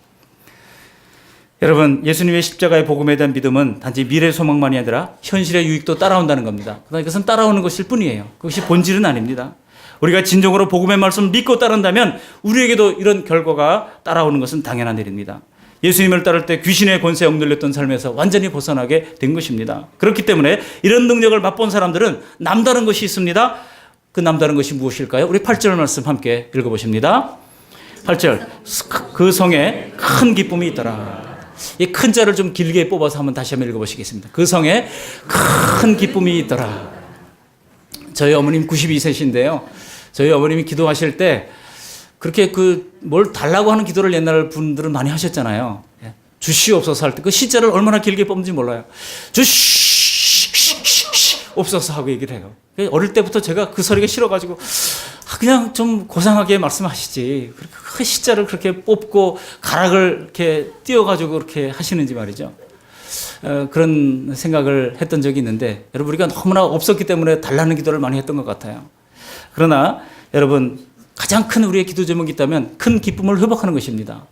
여러분, 예수님의 십자가의 복음에 대한 믿음은 단지 미래 소망만이 아니라 현실의 유익도 따라온다는 겁니다. 그러나 이것은 따라오는 것일 뿐이에요. 그것이 본질은 아닙니다. 우리가 진정으로 복음의 말씀을 믿고 따른다면 우리에게도 이런 결과가 따라오는 것은 당연한 일입니다. 예수님을 따를 때 귀신의 권세에 억눌렸던 삶에서 완전히 벗어나게 된 것입니다. 그렇기 때문에 이런 능력을 맛본 사람들은 남다른 것이 있습니다. 그 남다른 것이 무엇일까요? 우리 8절 말씀 함께 읽어보십니다. 8절. 그 성에 큰 기쁨이 있더라. 이 큰 자를 좀 길게 뽑아서 한번 다시 한번 읽어보시겠습니다. 그 성에 큰 기쁨이 있더라. 저희 어머님 92세신데요. 저희 어머님이 기도하실 때 그렇게 뭘 달라고 하는 기도를 옛날 분들은 많이 하셨잖아요. 주시옵소서 할 때 그 시자를 얼마나 길게 뽑는지 몰라요. 주시옵소서 하고 얘기를 해요. 어릴 때부터 제가 그 소리가 싫어가지고 그냥 좀 고상하게 말씀하시지. 그 시자를 그렇게 뽑고 가락을 이렇게 띄워가지고 그렇게 하시는지 말이죠. 그런 생각을 했던 적이 있는데, 여러분, 우리가 너무나 없었기 때문에 달라는 기도를 많이 했던 것 같아요. 그러나 여러분, 가장 큰 우리의 기도 제목이 있다면 큰 기쁨을 회복하는 것입니다.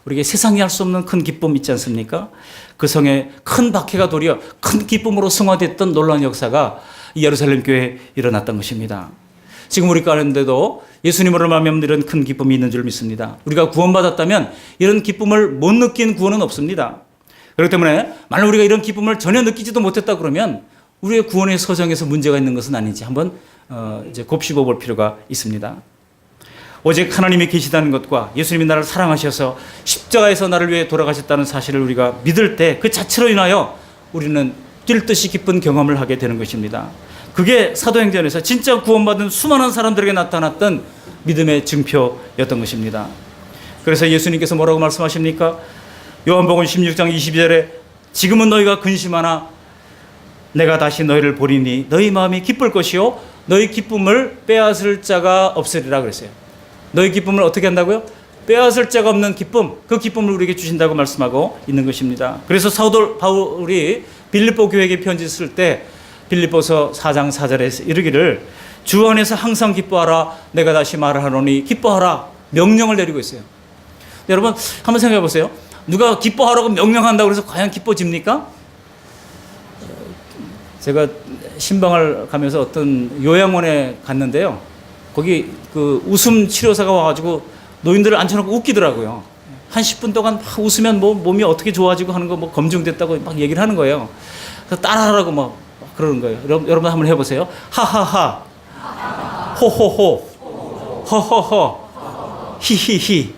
우리에게 세상이 할 수 없는 큰 기쁨 있지 않습니까? 그 성에 큰 박해가 도리어 큰 기쁨으로 승화됐던 놀라운 역사가 이 예루살렘 교회에 일어났던 것입니다. 지금 우리 가운데도 예수님으로 말미암아 이런 큰 기쁨이 있는 줄 믿습니다. 우리가 구원받았다면 이런 기쁨을 못 느낀 구원은 없습니다. 그렇기 때문에 만약 우리가 이런 기쁨을 전혀 느끼지도 못했다 그러면 우리의 구원의 서정에서 문제가 있는 것은 아닌지 한번 이제 곱씹어 볼 필요가 있습니다. 오직 하나님이 계시다는 것과 예수님이 나를 사랑하셔서 십자가에서 나를 위해 돌아가셨다는 사실을 우리가 믿을 때 그 자체로 인하여 우리는 뛸 듯이 기쁜 경험을 하게 되는 것입니다. 그게 사도행전에서 진짜 구원받은 수많은 사람들에게 나타났던 믿음의 증표였던 것입니다. 그래서 예수님께서 뭐라고 말씀하십니까? 요한복음 16장 22절에 지금은 너희가 근심하나 내가 다시 너희를 보리니 너희 마음이 기쁠 것이요 너희 기쁨을 빼앗을 자가 없으리라 그랬어요. 너희 기쁨을 어떻게 한다고요? 빼앗을 자가 없는 기쁨, 그 기쁨을 우리에게 주신다고 말씀하고 있는 것입니다. 그래서 사도 바울이 빌립보 교회에게 편지 쓸 때 빌립보서 4장 4절에 이르기를 주 안에서 항상 기뻐하라. 내가 다시 말하노니 기뻐하라. 명령을 내리고 있어요. 여러분 한번 생각해 보세요. 누가 기뻐하라고 명령한다고 해서 과연 기뻐집니까? 제가 신방을 가면서 어떤 요양원에 갔는데요. 거기 그 웃음 치료사가 와가지고 노인들을 앉혀놓고 웃기더라고요. 한 10분 동안 막 웃으면 뭐 몸이 어떻게 좋아지고 하는 거 뭐 검증됐다고 막 얘기를 하는 거예요. 그래서 따라하라고 막 그러는 거예요. 여러분 한번 해보세요. 하하하, 호호호, 허허허, 히히히.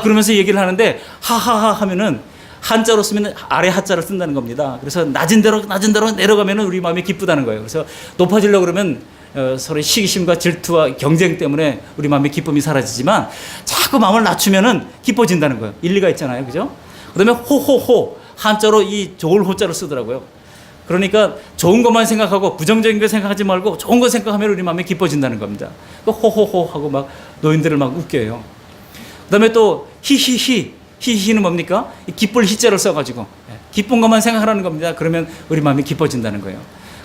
그러면서 얘기를 하는데 하하하 하면은 한자로 쓰면 아래 하자를 쓴다는 겁니다. 그래서 낮은 대로 내려가면은 우리 마음이 기쁘다는 거예요. 그래서 높아지려고 그러면 서로의 시기심과 질투와 경쟁 때문에 우리 마음의 기쁨이 사라지지만 자꾸 마음을 낮추면은 기뻐진다는 거예요. 일리가 있잖아요. 그죠? 그 다음에 호호호, 한자로 이 좋을 호자를 쓰더라고요. 그러니까 좋은 것만 생각하고 부정적인 거 생각하지 말고 좋은 거 생각하면 우리 마음이 기뻐진다는 겁니다. 호호호 하고 막 노인들을 막 웃겨요. 그 다음에 또 히히히, 히히는 뭡니까? 기쁠 히자를 써가지고 기쁜 것만 생각하라는 겁니다. 그러면 우리 마음이 기뻐진다는 거예요.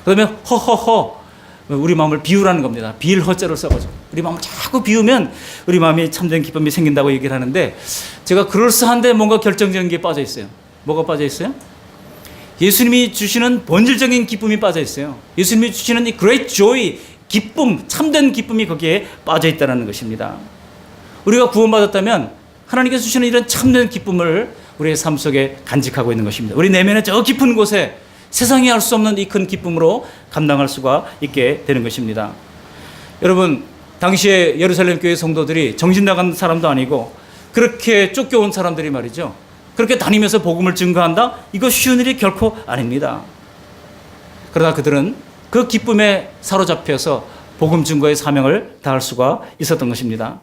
그 다음에 허허허, 우리 마음을 비우라는 겁니다. 비일 허자를 써가지고 우리 마음을 자꾸 비우면 우리 마음이 참된 기쁨이 생긴다고 얘기를 하는데, 제가 그럴싸한데 뭔가 결정적인 게 빠져 있어요. 뭐가 빠져 있어요? 예수님이 주시는 본질적인 기쁨이 빠져 있어요. 예수님이 주시는 이 great joy, 기쁨, 참된 기쁨이 거기에 빠져 있다는 것입니다. 우리가 구원받았다면 하나님께서 주시는 이런 참된 기쁨을 우리의 삶 속에 간직하고 있는 것입니다. 우리 내면의 저 깊은 곳에 세상이 알 수 없는 이 큰 기쁨으로 감당할 수가 있게 되는 것입니다. 여러분, 당시에 예루살렘 교회 성도들이 정신 나간 사람도 아니고 그렇게 쫓겨온 사람들이 말이죠. 그렇게 다니면서 복음을 증거한다? 이거 쉬운 일이 결코 아닙니다. 그러나 그들은 그 기쁨에 사로잡혀서 복음 증거의 사명을 다할 수가 있었던 것입니다.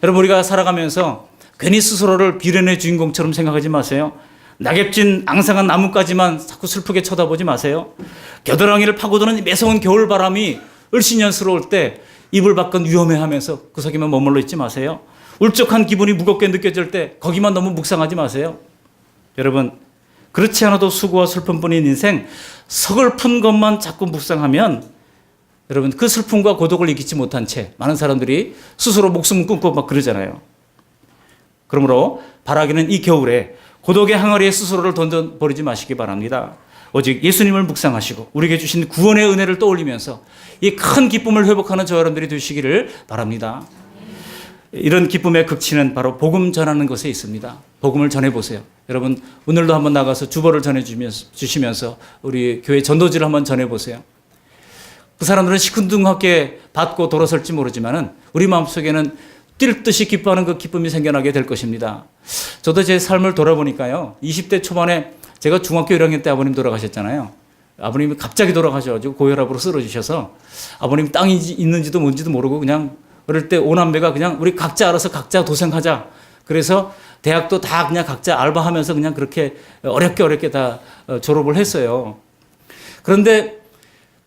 여러분, 우리가 살아가면서 괜히 스스로를 비련의 주인공처럼 생각하지 마세요. 낙엽진 앙상한 나뭇가지만 자꾸 슬프게 쳐다보지 마세요. 겨드랑이를 파고드는 매서운 겨울바람이 을씨년스러울 때 이불 밖은 위험해하면서 그 속에만 머물러 있지 마세요. 울적한 기분이 무겁게 느껴질 때 거기만 너무 묵상하지 마세요. 여러분, 그렇지 않아도 수고와 슬픔뿐인 인생, 서글픈 것만 자꾸 묵상하면 여러분, 그 슬픔과 고독을 이기지 못한 채 많은 사람들이 스스로 목숨 끊고 막 그러잖아요. 그러므로 바라기는 이 겨울에 고독의 항아리에 스스로를 던져버리지 마시기 바랍니다. 오직 예수님을 묵상하시고 우리에게 주신 구원의 은혜를 떠올리면서 이 큰 기쁨을 회복하는 저 여러분들이 되시기를 바랍니다. 이런 기쁨의 극치는 바로 복음 전하는 것에 있습니다. 복음을 전해보세요. 여러분, 오늘도 한번 나가서 주보를 전해주시면서 우리 교회 전도지를 한번 전해보세요. 그 사람들은 시큰둥하게 받고 돌아설지 모르지만은 우리 마음속에는 뛸 듯이 기뻐하는 그 기쁨이 생겨나게 될 것입니다. 저도 제 삶을 돌아보니까요, 20대 초반에 제가 중학교 1학년 때 아버님 돌아가셨잖아요. 아버님이 갑자기 돌아가셔가지고 고혈압으로 쓰러지셔서 아버님 땅이 있는지도 뭔지도 모르고 그냥 어릴 때 오남매가 그냥 우리 각자 알아서 각자 도생하자. 그래서 대학도 다 그냥 각자 알바하면서 그냥 그렇게 어렵게 다 졸업을 했어요. 그런데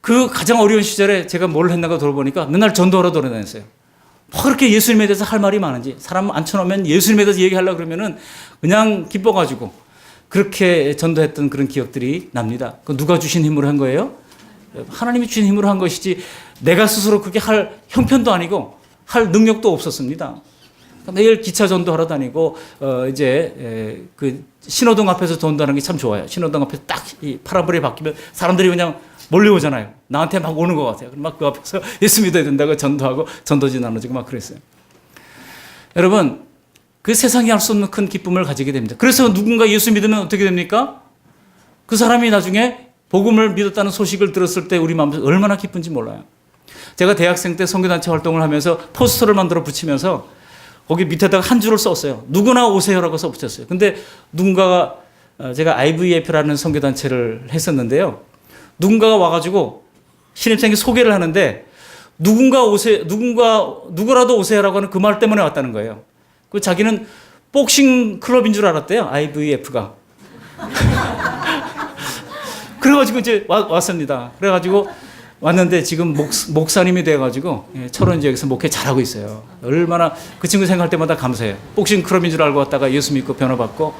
그 가장 어려운 시절에 제가 뭘 했나가 돌아보니까 맨날 전도하러 돌아다녔어요. 뭐 그렇게 예수님에 대해서 할 말이 많은지, 사람 앉혀놓으면 예수님에 대해서 얘기하려고 그러면은 그냥 기뻐가지고 그렇게 전도했던 그런 기억들이 납니다. 그 누가 주신 힘으로 한 거예요? 하나님이 주신 힘으로 한 것이지 내가 스스로 그렇게 할 형편도 아니고 할 능력도 없었습니다. 매일 기차 전도하러 다니고 그 신호등 앞에서 전도하는 게 참 좋아요. 신호등 앞에서 딱 이 파란불이 바뀌면 사람들이 그냥 몰려오잖아요. 나한테 막 오는 것 같아요. 막 그 앞에서 예수 믿어야 된다고 전도하고 전도지 나눠주고 막 그랬어요. 여러분, 그 세상이 알 수 없는 큰 기쁨을 가지게 됩니다. 그래서 누군가 예수 믿으면 어떻게 됩니까? 그 사람이 나중에 복음을 믿었다는 소식을 들었을 때 우리 마음에서 얼마나 기쁜지 몰라요. 제가 대학생 때 선교단체 활동을 하면서 포스터를 만들어 붙이면서 거기 밑에다가 한 줄을 썼어요. 누구나 오세요라고 써 붙였어요. 근데 누군가가 제가 IVF라는 선교단체를 했었는데요. 누군가가 와가지고 신입생이 소개를 하는데 누구라도 오세요라고 하는 그 말 때문에 왔다는 거예요. 그 자기는 복싱 클럽인 줄 알았대요. IVF가. 그래가지고 이제 왔습니다. 그래가지고 왔는데 지금 목사님이 돼가지고 철원 지역에서 목회 잘하고 있어요. 얼마나 그 친구 생각할 때마다 감사해요. 복싱 클럽인 줄 알고 왔다가 예수 믿고 변화받고.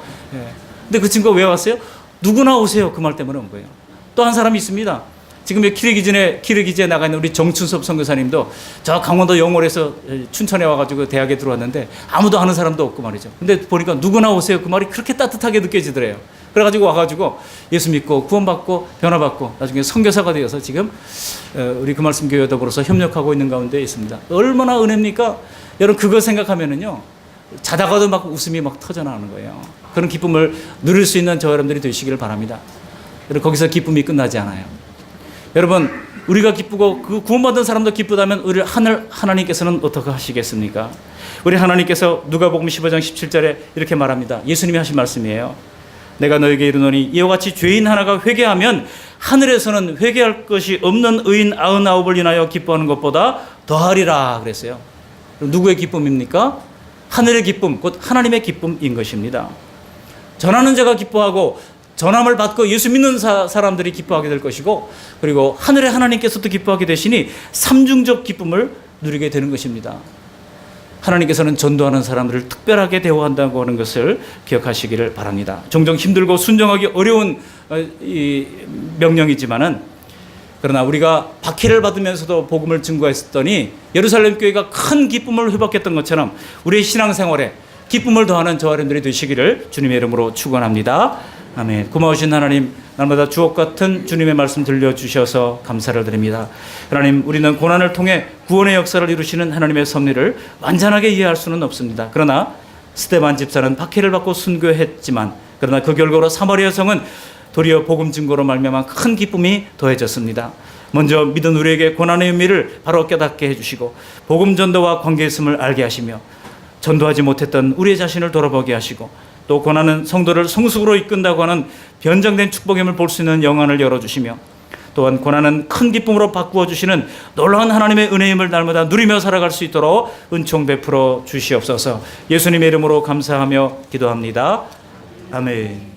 근데 그 친구가 왜 왔어요? 누구나 오세요. 그 말 때문에 온 거예요. 또 한 사람이 있습니다. 지금 여기 키르기즈에 나가 있는 우리 정춘섭 선교사님도 저 강원도 영월에서 춘천에 와가지고 대학에 들어왔는데 아무도 아는 사람도 없고 말이죠. 근데 보니까 누구나 오세요. 그 말이 그렇게 따뜻하게 느껴지더래요. 그래가지고 와가지고 예수 믿고 구원받고 변화받고 나중에 선교사가 되어서 지금 우리 그 말씀 교회 더불어서 협력하고 있는 가운데 있습니다. 얼마나 은혜입니까? 여러분 그거 생각하면은요 자다가도 막 웃음이 막 터져나오는 거예요. 그런 기쁨을 누릴 수 있는 저 여러분들이 되시기를 바랍니다. 여러분 거기서 기쁨이 끝나지 않아요. 여러분 우리가 기쁘고 그 구원받은 사람도 기쁘다면 우리 하나님께서는 어떻게 하시겠습니까? 우리 하나님께서 누가복음 15장 17절에 이렇게 말합니다. 예수님이 하신 말씀이에요. 내가 너에게 이르노니 이와 같이 죄인 하나가 회개하면 하늘에서는 회개할 것이 없는 의인 99을 인하여 기뻐하는 것보다 더하리라 그랬어요. 누구의 기쁨입니까? 하늘의 기쁨, 곧 하나님의 기쁨인 것입니다. 전하는 자가 기뻐하고 전함을 받고 예수 믿는 사람들이 기뻐하게 될 것이고 그리고 하늘의 하나님께서도 기뻐하게 되시니 삼중적 기쁨을 누리게 되는 것입니다. 하나님께서는 전도하는 사람들을 특별하게 대우한다고 하는 것을 기억하시기를 바랍니다. 종종 힘들고 순종하기 어려운 이 명령이지만은 그러나 우리가 박해를 받으면서도 복음을 증거했더니 예루살렘 교회가 큰 기쁨을 회복했던 것처럼 우리의 신앙생활에 기쁨을 더하는 저와 여러분들이 되시기를 주님의 이름으로 축원합니다. 아멘. 고마우신 하나님, 날마다 주옥 같은 주님의 말씀 들려주셔서 감사를 드립니다. 하나님, 우리는 고난을 통해 구원의 역사를 이루시는 하나님의 섭리를 완전하게 이해할 수는 없습니다. 그러나 스데반 집사는 박해를 받고 순교했지만 그러나 그 결과로 사마리아 성은 도리어 복음 증거로 말미암아 큰 기쁨이 더해졌습니다. 먼저 믿은 우리에게 고난의 의미를 바로 깨닫게 해주시고 복음 전도와 관계있음을 알게 하시며 전도하지 못했던 우리의 자신을 돌아보게 하시고 또 고난은 성도를 성숙으로 이끈다고 하는 변장된 축복임을 볼 수 있는 영안을 열어주시며 또한 고난은 큰 기쁨으로 바꾸어 주시는 놀라운 하나님의 은혜임을 날마다 누리며 살아갈 수 있도록 은총 베풀어 주시옵소서. 예수님의 이름으로 감사하며 기도합니다. 아멘.